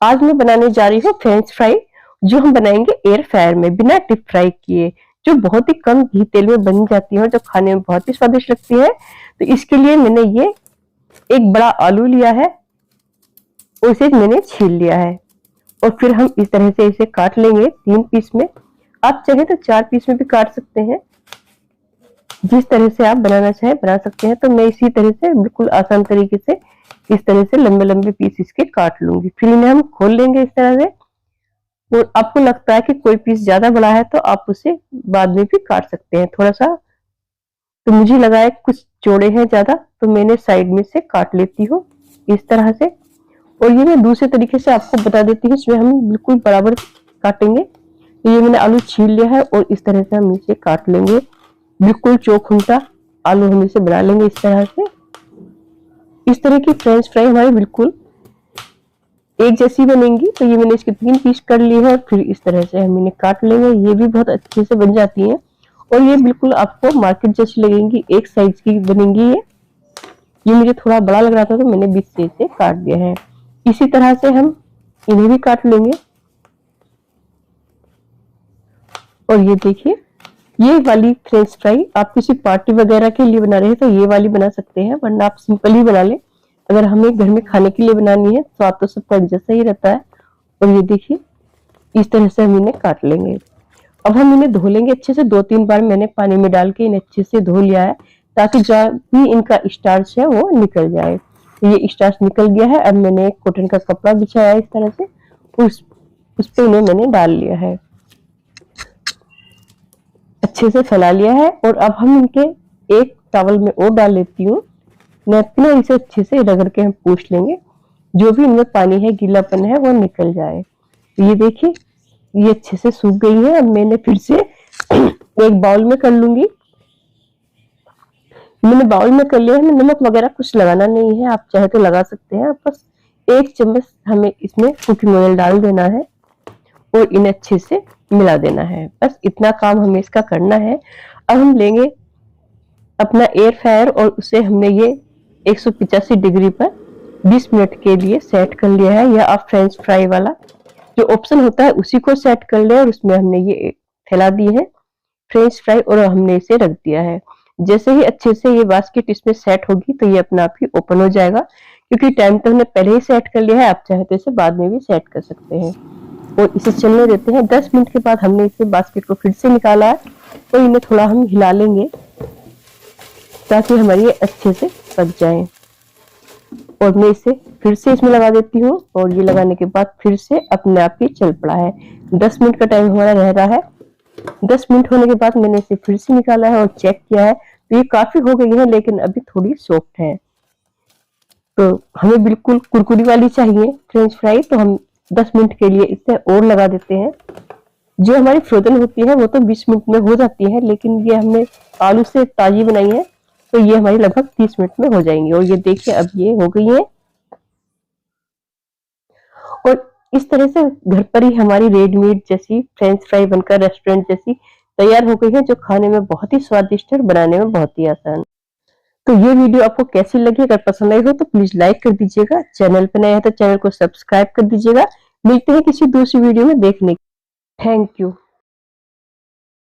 आज मैं बनाने जा रही हूँ फ्रेंच फ्राई, जो हम बनाएंगे एयर फ्रायर में बिना डीप फ्राई किए, जो बहुत ही कम घी तेल में बन जाती है और जो खाने में बहुत ही स्वादिष्ट लगती है। तो इसके लिए मैंने ये एक बड़ा आलू लिया है और इसे मैंने छील लिया है और फिर हम इस तरह से इसे काट लेंगे 3 पीस में। आप चाहे तो 4 पीस में भी काट सकते हैं, जिस तरह से आप बनाना चाहे बना सकते हैं। तो मैं इसी तरह से बिल्कुल आसान तरीके से इस तरह से लंबे लंबे पीस इसके काट लूंगी। फिर इन्हें हम खोल लेंगे इस तरह से, और आपको लगता है कि कोई पीस ज्यादा बड़ा है तो आप उसे बाद में भी काट सकते हैं थोड़ा सा। तो मुझे लगा है कुछ चौड़े हैं ज्यादा, तो मैंने साइड में से काट लेती हूँ इस तरह से। और ये मैं दूसरे तरीके से आपको बता देती हूँ, इसमें हम बिल्कुल बराबर काटेंगे। तो ये मैंने आलू छील लिया है और इस तरह से हम इसे काट लेंगे, बिल्कुल चौखुंटा आलू हम इसे बना लेंगे इस तरह से। इस तरह की फ्रेंच फ्राई हमारी बिल्कुल एक जैसी बनेंगी। तो ये मैंने इसके 3 पीस कर लिए हैं और फिर इस तरह से हम इन्हें काट लेंगे। ये भी बहुत अच्छे से बन जाती हैं और ये बिल्कुल आपको मार्केट जैसी लगेंगी, एक साइज की बनेंगी। ये मुझे थोड़ा बड़ा लग रहा था तो मैंने बीच से इसे काट दिया है। इसी तरह से हम इन्हें भी काट लेंगे। और ये देखिए, ये वाली फ्रेंच फ्राई आप किसी पार्टी वगैरह के लिए बना रहे हैं तो ये वाली बना सकते हैं, वरना आप सिंपल ही बना लें। अगर हमें घर में खाने के लिए बनानी है तो आप तो सबका एक जैसा ही रहता है। और ये देखिए, इस तरह से हम इन्हें काट लेंगे। अब हम इन्हें धो लेंगे अच्छे से। 2-3 बार मैंने पानी में डाल के इन्हें अच्छे से धो लिया है, ताकि जो भी इनका स्टार्च है वो निकल जाए। ये स्टार्च निकल गया है। अब मैंने एक कॉटन का कपड़ा बिछाया इस तरह से, उस पे इन्हें मैंने डाल लिया है, अच्छे से फैला लिया है। और अब हम इनके एक टॉवल में और डाल लेती हूँ, नैपकिन, और इसे अच्छे से रगड़ के हम पूछ लेंगे, जो भी इनमें पानी है, गीलापन है, वो निकल जाए। तो ये देखिए, ये अच्छे से सूख गई है। अब मैंने फिर से एक बाउल में कर लूंगी। मैंने बाउल में कर लिया है। नमक वगैरह कुछ लगाना नहीं है, आप चाहे तो लगा सकते हैं। बस 1 चम्मच हमें इसमें कुकिंग ऑयल डाल देना है और इन्हें अच्छे से मिला देना है। बस इतना काम हमें इसका करना है। अब हम लेंगे अपना एयर फ्रायर और उसे हमने ये 185 डिग्री पर 20 मिनट के लिए सेट कर लिया है। या आप फ्रेंच फ्राई वाला जो ऑप्शन होता है उसी को सेट कर ले, और उसमें हमने ये फैला दी है फ्रेंच फ्राई और हमने इसे रख दिया है। जैसे ही अच्छे से ये बास्केट इसमें सेट होगी तो ये अपना आप ही ओपन हो जाएगा, क्योंकि टाइम तो हमने पहले ही सेट कर लिया है। आप चाहे तो इसे बाद में भी सेट कर सकते हैं। और इसे चलने देते हैं। 10 मिनट के बाद हमने इसे बास्केट को फिर से निकाला है और इन्हें थोड़ा हम हिला लेंगे ताकि हमारी ये अच्छे से पक जाए। और मैं इसे फिर से इसमें लगा देती हूँ और ये लगाने के बाद फिर से अपने आप ही चल पड़ा है। 10 मिनट का टाइम हमारा रह रहा है। 10 मिनट होने के बाद मैंने इसे फिर से निकाला है और चेक किया है, तो ये काफी हो गई है, लेकिन अभी थोड़ी सॉफ्ट है। तो हमें बिल्कुल कुरकुरी वाली चाहिए फ्रेंच फ्राई, तो हम 10 मिनट के लिए इसे और लगा देते हैं। जो हमारी फ्रोजन होती है वो तो 20 मिनट में हो जाती है, लेकिन ये हमने आलू से ताजी बनाई है तो ये हमारी लगभग 30 मिनट में हो जाएंगी। और ये देखिए, अब ये हो गई है। और इस तरह से घर पर ही हमारी रेडीमेड जैसी फ्रेंच फ्राई बनकर रेस्टोरेंट जैसी तैयार हो गई है, जो खाने में बहुत ही स्वादिष्ट है और बनाने में बहुत ही आसान। तो ये वीडियो आपको कैसी लगी? अगर पसंद आई हो तो प्लीज लाइक कर दीजिएगा। चैनल पर नया है तो चैनल को सब्सक्राइब कर दीजिएगा। मिलते हैं किसी दूसरी वीडियो में देखने। Thank you.